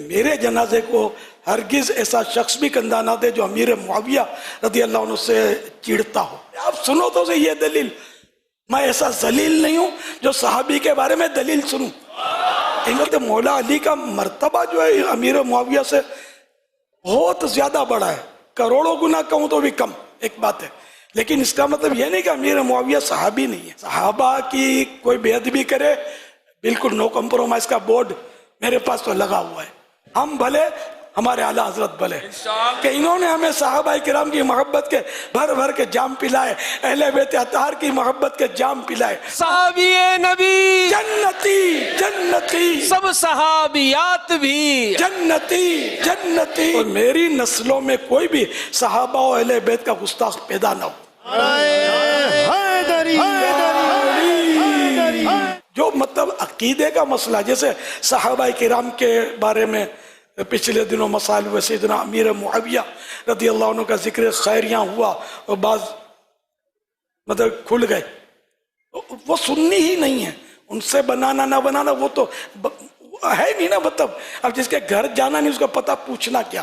میرے جنازے کو ہرگز ایسا شخص بھی کندھا نہ دے جو امیر معاویہ رضی اللہ عنہ سے چڑھتا ہو۔ آپ سنو تو صحیح یہ دلیل، میں ایسا ذلیل نہیں ہوں جو صحابی کے بارے میں دلیل سنوں۔ حضرت مولا علی کا مرتبہ جو ہے امیر معاویہ سے بہت زیادہ بڑا ہے، کروڑوں گنا کہوں تو بھی کم ایک بات ہے، لیکن اس کا مطلب یہ نہیں کہ امیر معاویہ صحابی نہیں ہے۔ صحابہ کی کوئی بے ادبی کرے، بالکل نو کمپرومائز کا بورڈ میرے پاس تو لگا ہوا ہے۔ ہم بھلے، ہمارے اعلیٰ حضرت بھلے، کہ انہوں نے ہمیں صحابہ کرام کی محبت کے بھر بھر کے جام پلائے، اہل بیت اطہار کی محبت کے جام پلائے۔ صحابی نبی جنتی جنتی، سب صحابیات بھی جنتی جنتی، اور میری نسلوں میں کوئی بھی صحابہ و اہل بیت کا گستاخ پیدا نہ ہو۔ جو مطلب عقیدے کا مسئلہ، جیسے صحابہ کرام کے بارے میں پچھلے دنوں مسائل ہوئے، سیدنا امیر معاویہ رضی اللہ عنہ کا ذکر خیریاں ہوا اور بعض مطلب کھل گئے، وہ سنی ہی نہیں ہے، ان سے بنانا نہ بنانا وہ تو ہے نہیں نا۔ مطلب اب جس کے گھر جانا نہیں اس کا پتہ پوچھنا کیا۔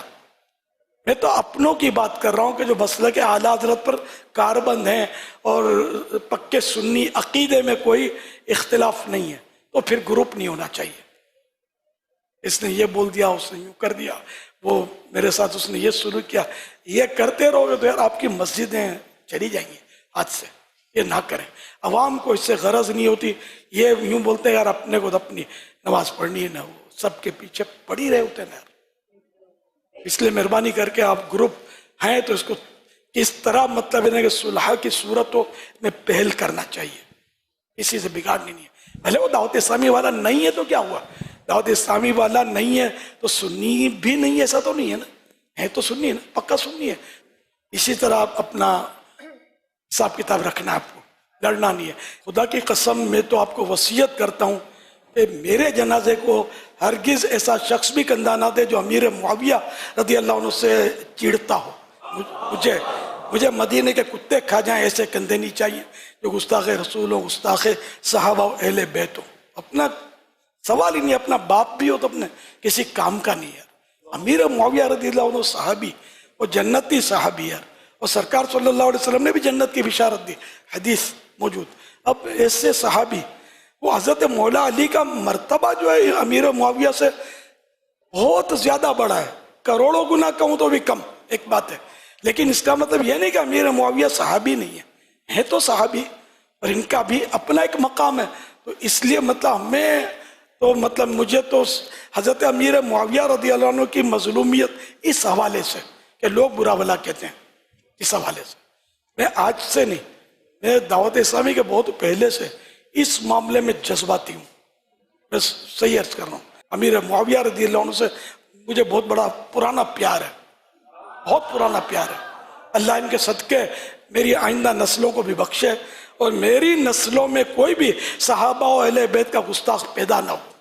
میں تو اپنوں کی بات کر رہا ہوں کہ جو مسلک اعلیٰ حضرت پر کاربند ہیں اور پکے سنی عقیدے میں کوئی اختلاف نہیں ہے، تو پھر گروپ نہیں ہونا چاہیے۔ اس نے یہ بول دیا، اس نے یوں کر دیا، وہ میرے ساتھ اس نے یہ شروع کیا، یہ کرتے رہو گے تو یار آپ کی مسجدیں چلی جائیں گی ہاتھ سے۔ یہ نہ کریں، عوام کو اس سے غرض نہیں ہوتی، یہ یوں بولتے ہیں یار اپنے کو اپنی نماز پڑھنی ہے نہ، وہ سب کے پیچھے پڑی رہے ہوتے ہیں یار۔ اس لیے مہربانی کر کے آپ گروپ ہیں تو اس کو کس طرح مطلب ہے کہ صلح کی صورتوں میں پہل کرنا چاہیے، کسی سے بگاڑنی نہیں ہے۔ بھلے وہ دعوت اسلامی والا نہیں ہے تو کیا ہوا، دعوت اسلامی والا نہیں ہے تو سنی بھی نہیں ہے، ایسا تو نہیں ہے نا، ہے تو سنی ہے نا، پکا سنی ہے۔ اسی طرح آپ اپنا حساب کتاب رکھنا ہے، آپ کو لڑنا نہیں ہے۔ خدا کی قسم میں تو آپ کو وصیت کرتا ہوں کہ میرے جنازے کو ہرگز ایسا شخص بھی کندھا نہ دے جو امیر معاویہ رضی اللہ عنہ سے چڑھتا ہو۔ مجھے مدینے کے کتے کھا جائیں ایسے کندھے نہیں چاہیے جو گستاخ رسول ہو، گستاخ صحابہ و اہل بیت ہو۔ اپنا سوال ہی نہیں، اپنا باپ بھی ہو تو اپنے کسی کام کا نہیں ہے۔ امیر معاویہ رضی اللہ عنہ صحابی، وہ جنتی صحابی ہے، اور سرکار صلی اللہ علیہ وسلم نے بھی جنت کی بشارت دی، حدیث موجود۔ اب ایسے صحابی، وہ حضرت مولا علی کا مرتبہ جو ہے امیر معاویہ سے بہت زیادہ بڑا ہے، کروڑوں گنا کہوں تو بھی کم ایک بات ہے، لیکن اس کا مطلب یہ نہیں کہ امیر معاویہ صحابی نہیں ہے تو صحابی، اور ان کا بھی اپنا ایک مقام ہے۔ تو اس لیے مطلب ہمیں تو مطلب مجھے تو حضرت امیر معاویہ رضی اللہ عنہ کی مظلومیت اس حوالے سے کہ لوگ برا بھلا کہتے ہیں، اس حوالے سے میں آج سے نہیں، میں دعوت اسلامی کے بہت پہلے سے اس معاملے میں جذباتی ہوں۔ میں صحیح عرض کر رہا ہوں، امیر معاویہ رضی اللہ عنہ سے مجھے بہت بڑا پرانا پیار ہے، بہت پرانا پیار ہے۔ اللہ ان کے صدقے میری آئندہ نسلوں کو بھی بخشے، اور میری نسلوں میں کوئی بھی صحابہ و اہل بیت کا گستاخ پیدا نہ ہو۔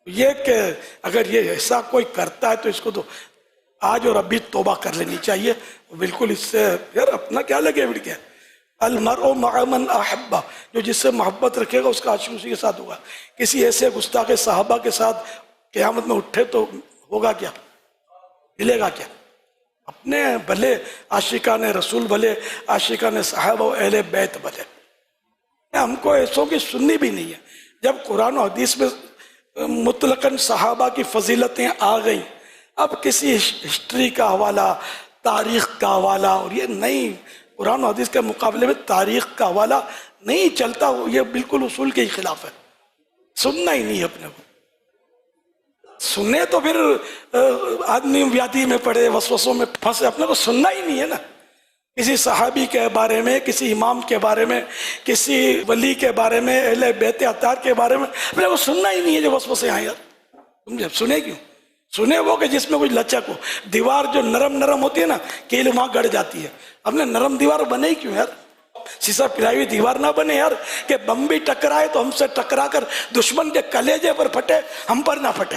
یہ کہ اگر یہ ایسا کوئی کرتا ہے تو اس کو تو آج اور ابھی توبہ کر لینی چاہیے، بالکل اس سے یار اپنا کیا لگے بڑھ کے۔ المرء مع من احب، جو جس سے محبت رکھے گا اس کا عاشق اسی کے ساتھ ہوگا۔ کسی ایسے گستاخ صحابہ کے ساتھ قیامت میں اٹھے تو ہوگا کیا، ملے گا کیا؟ اپنے بھلے عاشقان رسول بھلے، عاشقان صحابہ و اہل بیت بھلے۔ ہم کو ایسوں کی سننی بھی نہیں ہے۔ جب قرآن و حدیث میں مطلقاً صحابہ کی فضیلتیں آ گئیں، اب کسی ہسٹری کا حوالہ، تاریخ کا حوالہ، اور یہ نہیں، قرآن و حدیث کے مقابلے میں تاریخ کا حوالہ نہیں چلتا، یہ بالکل اصول کے خلاف ہے۔ سننا ہی نہیں اپنے کو، سنے تو پھر آدمی ویادی میں پڑے، وسوسوں میں پھنسے، اپنے کو سننا ہی نہیں ہے نا۔ کسی صحابی کے بارے میں، کسی امام کے بارے میں، کسی ولی کے بارے میں، اہل بیت اطہار کے بارے میں اپنے کو سننا ہی نہیں ہے جو وسوسے آئیں یار۔ تم جب سنے کیوں؟ سنے وہ کہ جس میں کوئی لچک ہو، دیوار جو نرم نرم ہوتی ہے نا، کیل وہاں گڑ جاتی ہے، ہم نے نرم دیوار بنے ہی کیوں یار؟ سیسا پلائی ہوئی دیوار نہ بنے یار کہ بم بھی ٹکرائے تو ہم سے ٹکرا کر دشمن کے کلیجے پر پھٹے، ہم پر نہ پھٹے۔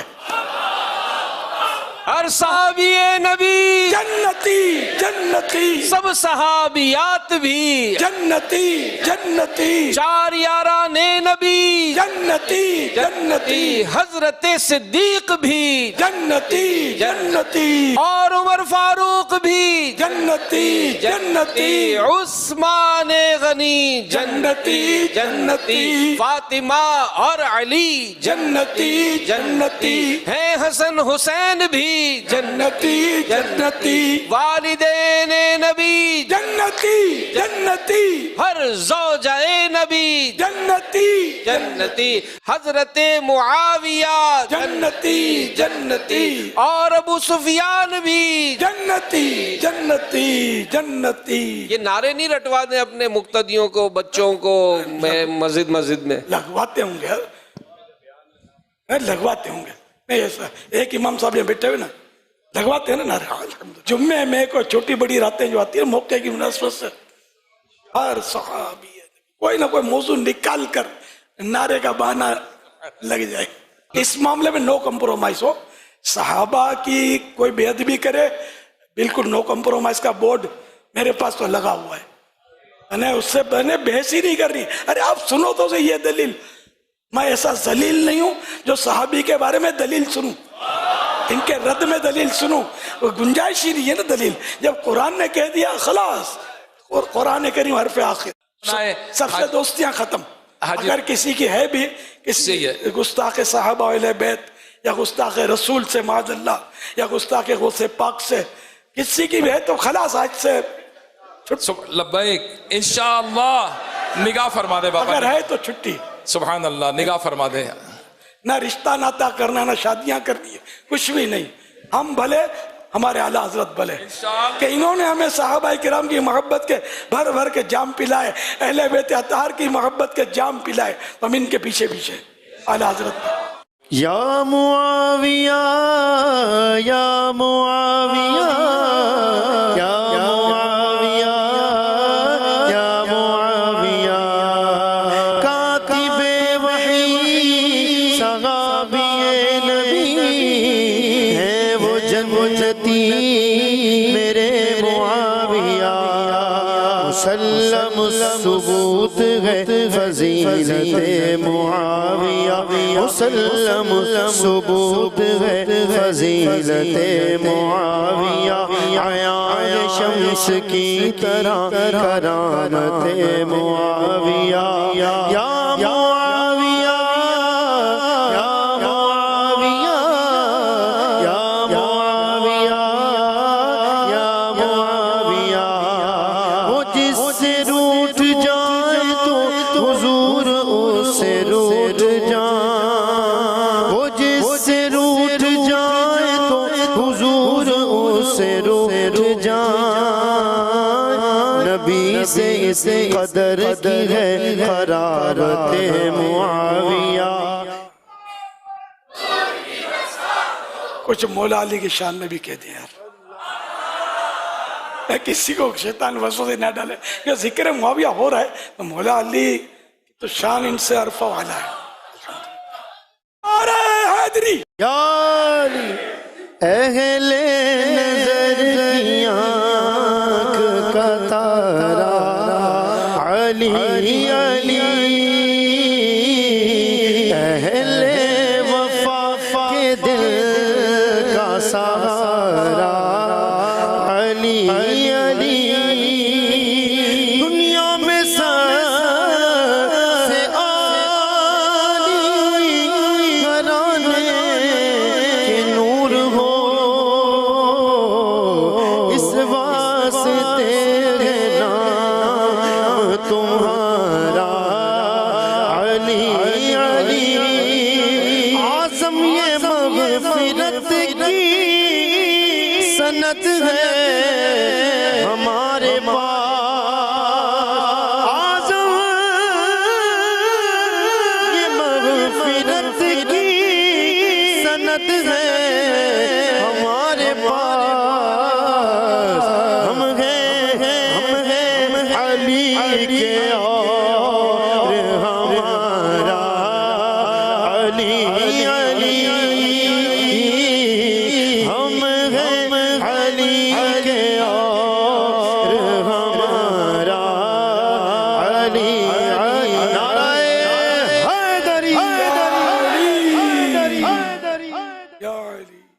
ہر صحابی نبی جنتی جنتی، سب صحابیات بھی جنتی جنتی، 4 یاران نبی جنتی جنتی، حضرت صدیق بھی جنتی جنتی، اور عمر فاروق بھی جنتی جنتی، عثمان غنی جنتی جنتی، فاطمہ اور علی جنتی جنتی، ہیں حسن حسین بھی جنتی جنتی، والدین نبی جنتی جنتی، ہر زوجہ نبی جنتی جنتی، حضرت معاویہ جنتی جنتی، اور ابو سفیان بھی جنتی جنتی جنتی۔ یہ نعرے نہیں رٹوا دیں اپنے مقتدیوں کو، بچوں کو مسجد میں؟ لگواتے ہوں گے، لگواتے ہوں گے، نہیں ایسا ایک امام صاحب نے بیٹھے ہوئے نا لگواتے ہیں نا نعرے، جمعے میں کوئی چھوٹی بڑی راتیں جو آتی ہیں موقع کی مناسبت سے ہر صحابی کوئی نہ کوئی موضوع نکال کر نعرے کا بہانہ لگ جائے۔ اس معاملے میں نو کمپرومائز ہو، صحابہ کی کوئی بے ادبی کرے بالکل نو کمپرومائز کا بورڈ میرے پاس تو لگا ہوا ہے، اس سے میں بحث ہی نہیں کرنی۔ ارے آپ سنو تو صحیح یہ دلیل، میں ایسا ذلیل نہیں ہوں جو صحابی کے بارے میں دلیل سنوں، ان کے رد میں دلیل سنوں، گنجائش ہی نہیں ہے نا دلیل۔ جب قرآن نے کہہ دیا خلاص، اور قرآن کریم حرف آخر، سب سے دوستیاں ختم۔ اگر کسی کی ہے بھی کسی گستاخ صحابہ اہل بیت یا گستاخ رسول سے معاذ اللہ یا گستاخ غوث پاک سے کسی کی بھی ہے تو خلاص آج سے لبیک انشاءاللہ نگاہ فرما دے بابا، اگر ہے تو چھٹی، سبحان اللہ نگاہ فرما دے۔ نہ رشتہ ناتا کرنا، نہ شادیاں کرنی ہے، کچھ بھی نہیں۔ ہم بھلے ہمارے اعلیٰ حضرت بھلے کہ انہوں نے ہمیں صحابہ کرام کی محبت کے بھر بھر کے جام پلائے، اہل بیت اطہار کی محبت کے جام پلائے، تو ہم ان کے پیچھے پیچھے اعلیٰ حضرت۔ یا معاویہ یا معاویہ یا معاویہ یا معاویہ، کاتب وحی صحابی نبی ہے وہ جنتی میرے معاویہ، مسلم الثبوت ہے فضیلت معاویہ، مسلم ثبوت ہے فضیلت معاویہ، عیان شمس کی طرح کرامت معاویہ، یا معاویہ یا معاویہ یا معاویہ یا معاویہ، وہ جس سے روٹ جائے تو حضور اس سے روٹ جائے، وہ جس سے روٹ جائے تو حضور اس سے روٹ جائے، نبی سے اس قدر کی ہے قرابت معاویہ۔ کچھ مولا علی کی شان میں بھی کہہ دیا یار، کسی کو شیطان وسوسے نہ ڈالے کہ ذکر معاویہ ہو رہا ہے تو مولا علی تو شان ان سے عرفہ والا ہے۔ حیدری یا علی اہل نظر کی آنکھ کا تارا، علی علی اہل وفا کے دل کا سہارا، علی علی دنیا میں سب سے عالی گھرانے کے نور ہو، اس واسطے ہے نام تمہارا، علی علی اعظم یہ مغفرت کی سند ہے ہمارے پاس، اعظم یہ مغفرت کی سند ہے ہمارے پاس، ہم ہیں علی کے اور ہمارا علی علی، ہم یا علی